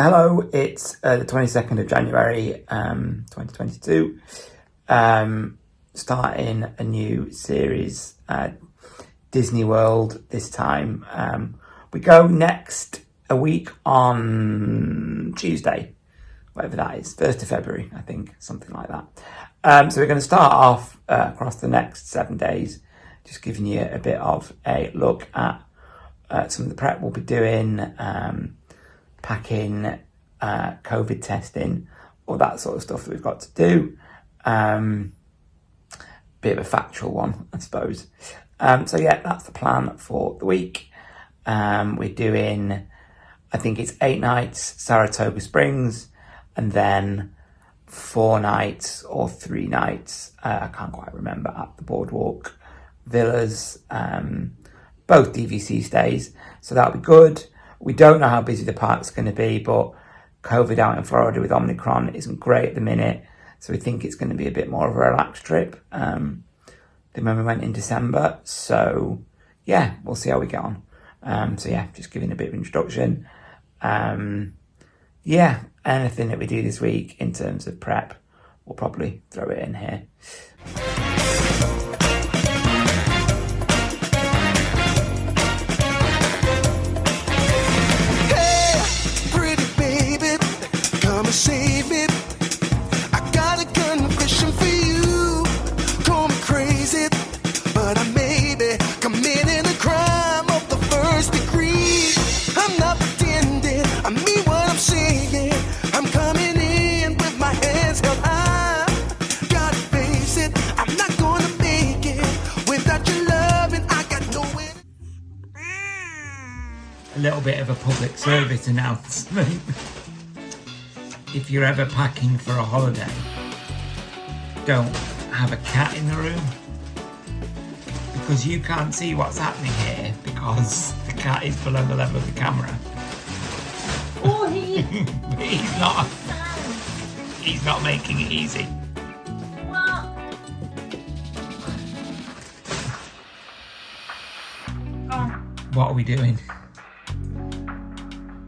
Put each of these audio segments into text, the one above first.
Hello, it's the 22nd of January 2022. Starting a new series, Disney World this time. We go next a week on Tuesday, whatever that is, 1st of February, I think, something like that. So we're going to start off across the next 7 days, just giving you a bit of a look at some of the prep we'll be doing, packing, COVID testing, all that sort of stuff that we've got to do. Bit of a factual one, I suppose. So yeah, that's the plan for the week. We're doing, I think it's 8 nights, Saratoga Springs, and then 4 nights or 3 nights, I can't quite remember, at the Boardwalk Villas, both DVC stays. So that'll be good. We don't know how busy the park's going to be, but COVID out in Florida with Omicron isn't great at the minute. So we think it's going to be a bit more of a relaxed trip than when we went in December. So yeah, we'll see how we get on. So yeah, just giving a bit of introduction. Yeah, anything that we do this week in terms of prep, we'll probably throw it in here. Save it. I got a confession for you. Call me crazy, but I may be committing a crime of the first degree. I'm not pretending, I mean what I'm saying. I'm coming in with my hands held high. Gotta face it, I'm not gonna make it without your love, and I got nowhere. A little bit of a public service announcement. If you're ever packing for a holiday, don't have a cat in the room, because you can't see what's happening here because the cat is below the level of the camera. Oh, he's not making it easy. Well, What are we doing?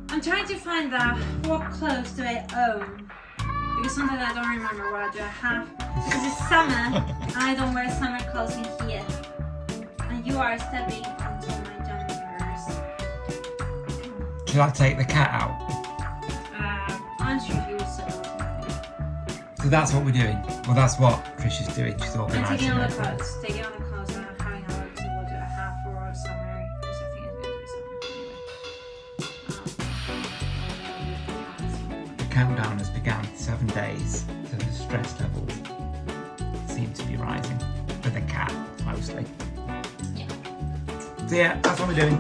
I'm trying to find out what clothes do I own, because sometimes I don't remember what do I have, because it's summer and I don't wear summer clothes in here, and you are stepping onto my jumpers. Shall I take the cat out? I'm sure you so. So that's what we're doing. Well, that's what Trisha's doing. She's I'm organising taking on the everything. clothes, and having a look at what do I have for summer, because I think it's going to be summer anyway. The countdown has begun. 7 days, so the stress levels seem to be rising for the cat mostly. Yeah. So yeah, that's what we're doing.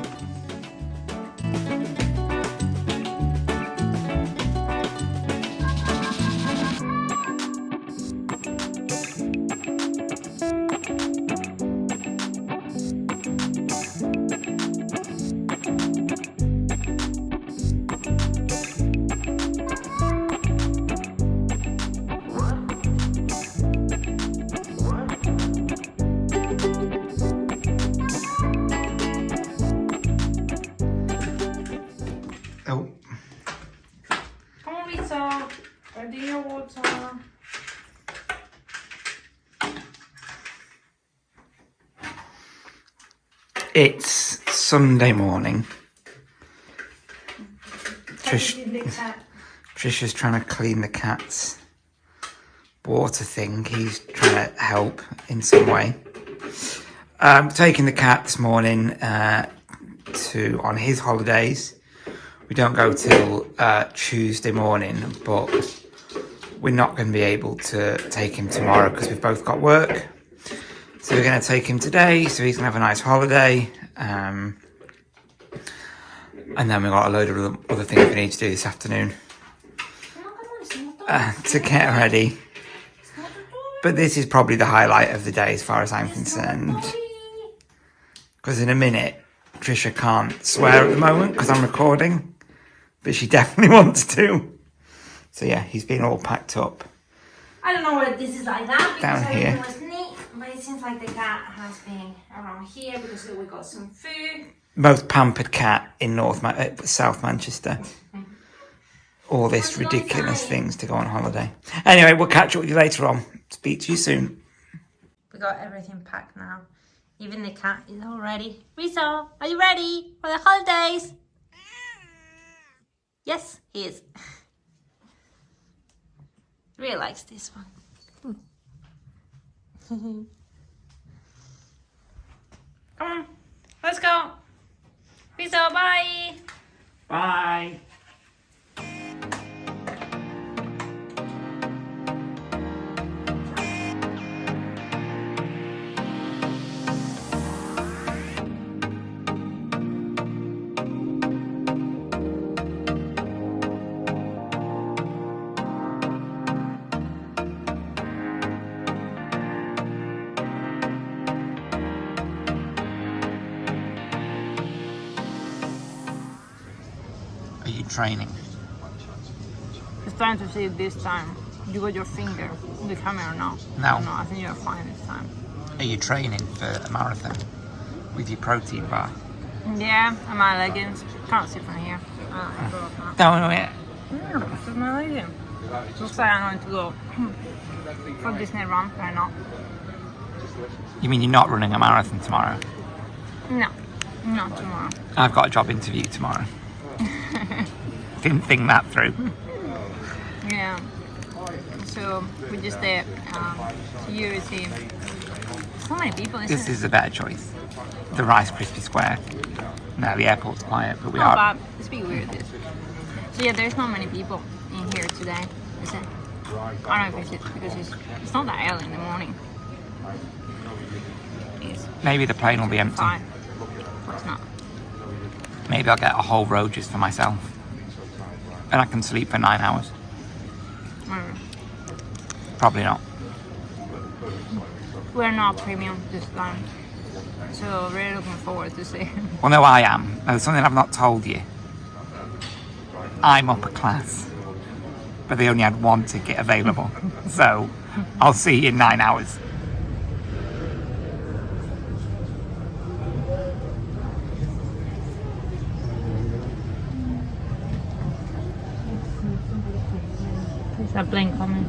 Oh, Come on, Lisa. Ready your water. it's Sunday morning. Trisha's trying to clean the cat's water thing. He's trying to help in some way. Taking the cat this morning to on his holidays. We don't go till Tuesday morning, but we're not going to be able to take him tomorrow because we've both got work. So we're going to take him today, so he's going to have a nice holiday. And then we've got a load of other things we need to do this afternoon to get ready. But this is probably the highlight of the day as far as I'm concerned. Because in a minute, Trisha can't swear at the moment because I'm recording. But she definitely wants to. So yeah, he's been all packed up. I don't know whether this is like that because Down here. everything was neat, but it seems like the cat has been around here because we got some food. Most pampered cat in South Manchester. all this ridiculous things to go on holiday. Anyway, we'll catch up with you later on. Speak to you soon. We got everything packed now. Even the cat is all ready. Rizzo, are you ready for the holidays? Yes, he is. Really likes this one. Come on, let's go. Rizzo, bye. Bye. Are you training? It's time to see this time. You got your finger in the camera or not? No. No, I think you're fine this time. Are you training for a marathon with your protein bar? Yeah, and my leggings. Can't see from here. Don't know it. This is my leggings. Looks like I'm going to go for Disney run, or not. You mean you're not running a marathon tomorrow? No, not tomorrow. I've got a job interview tomorrow. Didn't think that through. Yeah. So we just there to see so many people. This is a better choice. The Rice Krispie Square. No, the airport's quiet, but we not are. bad. It's a bit weird this. So yeah, there's not many people in here today, is it? I don't know if it's because it's not that early in the morning. It's Maybe the plane will be empty. 5. But it's not. Maybe I'll get a whole row just for myself. And I can sleep for 9 hours. Probably not. We're not premium this time. So really looking forward to see. Well, no, I am. There's something I've not told you. I'm upper class. But they only had one ticket available. So I'll see you in 9 hours. There's a plane coming.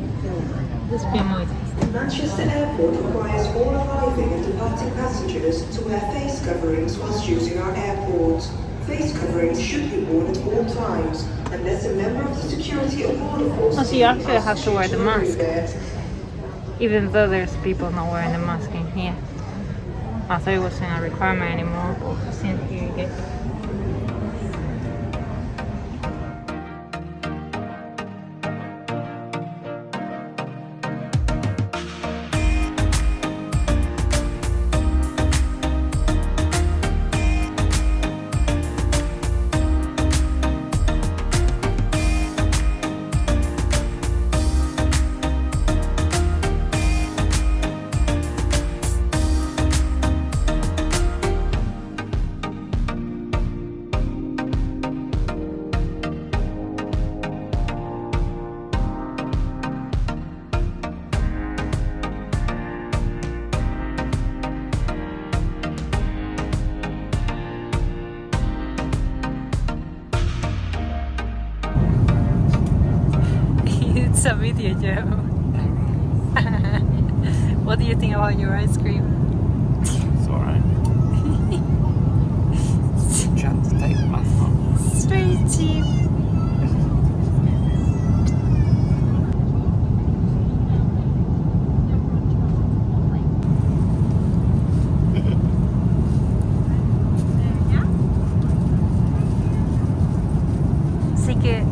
This film is. Manchester Airport requires all arriving and departing passengers to wear face coverings whilst using our airport. Face coverings should be worn at all times, unless a member of the security or border force. Oh, so you actually have to wear the mask, even though there's people not wearing the mask in here. I thought it wasn't a requirement anymore, but since here you get. It's a video, Joe. What do you think about your ice cream? It's alright. Chance to take the mask off. It's very cheap. Así que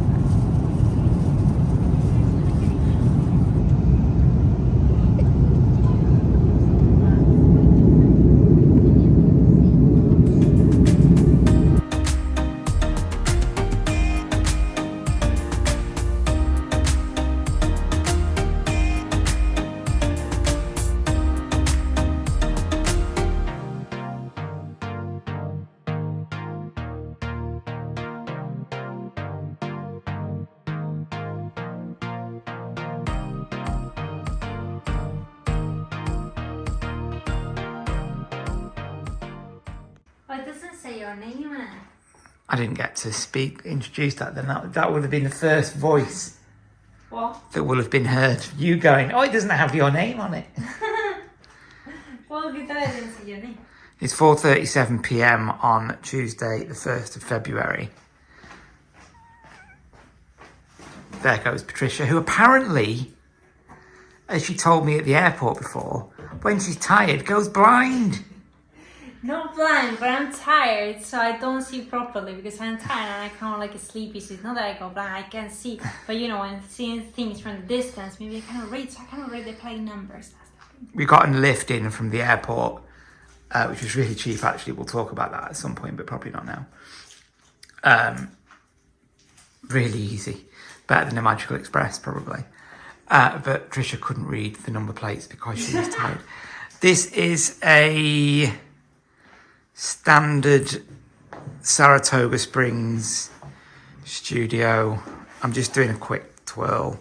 oh, it doesn't say your name on it. I didn't get to introduce that then. That would have been the first voice What? that will have been heard. You going, oh, it doesn't have your name on it. Well, good that I didn't see your name. It's 4:37 p.m. on Tuesday, the 1st of February. There goes Patricia, who apparently, as she told me at the airport before, when she's tired, goes blind. Not blind, but I'm tired, so I don't see properly because I'm tired and I kind of like a sleepy. So it's not that I go blind, I can see. But you know, when seeing things from the distance, maybe I cannot read, so I cannot read the plane numbers. That's the thing. We got a lift in from the airport, which was really cheap actually. We'll talk about that at some point, but probably not now. Really easy. Better than a Magical Express, probably. But Tricia couldn't read the number plates because she was tired. This is a standard Saratoga Springs studio. I'm just doing a quick twirl.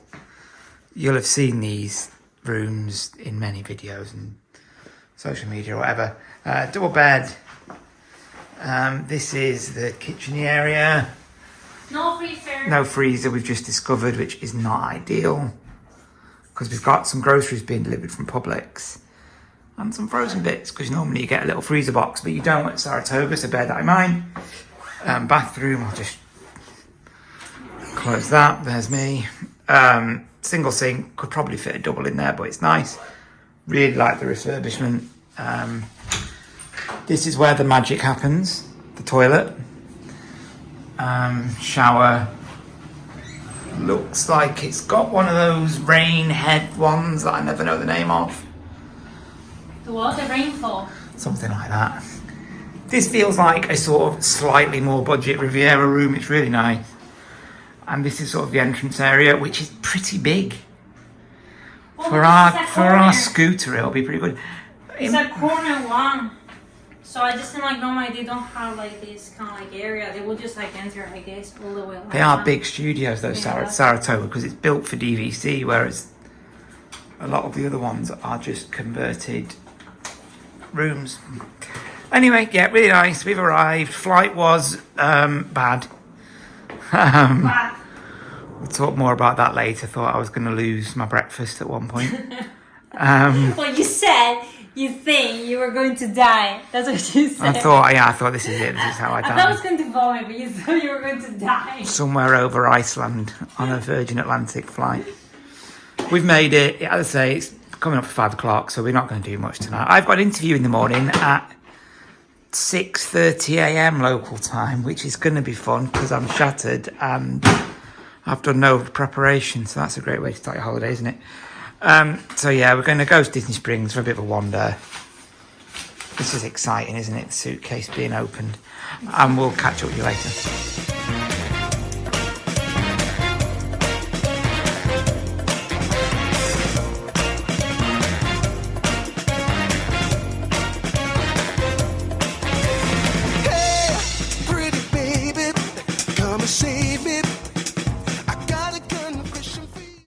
You'll have seen these rooms in many videos and social media or whatever. Double bed. This is the kitchen area. No freezer. No freezer, we've just discovered, which is not ideal because we've got some groceries being delivered from Publix and some frozen bits because normally you get a little freezer box, but you don't at Saratoga, so bear that in mind. Bathroom, I'll just close that. There's me. Single sink, could probably fit a double in there, but it's nice. Really like the refurbishment. This is where the magic happens, the toilet. Shower. Looks like it's got one of those rain head ones that I never know the name of. The what? The rainfall. Something like that. This feels like a sort of slightly more budget Riviera room. It's really nice. And this is sort of the entrance area, which is pretty big. Oh, For our scooter, it'll be pretty good. It's a corner one. So I just think like normally they don't have like this kind of like area. They will just like enter, I guess, all the way. They are big studios though, Saratoga, because it's built for DVC, whereas a lot of the other ones are just converted rooms. Anyway, yeah, really nice. We've arrived. Flight was bad. We'll talk more about that later. Thought I was going to lose my breakfast at one point. Well, you said you think you were going to die. That's what you said. I thought this is it. This is how I I thought I die. was going to vomit, but you thought you were going to die. Somewhere over Iceland on a Virgin Atlantic flight. We've made it. As I say, it's coming up for 5 o'clock, so we're not going to do much tonight. I've got an interview in the morning at 6:30 a.m. local time, which is going to be fun because I'm shattered and I've done no preparation, so that's a great way to start your holiday, isn't it? So yeah, we're going to go to Disney Springs for a bit of a wander. This is exciting, isn't it? The suitcase being opened. And we'll catch up with you later.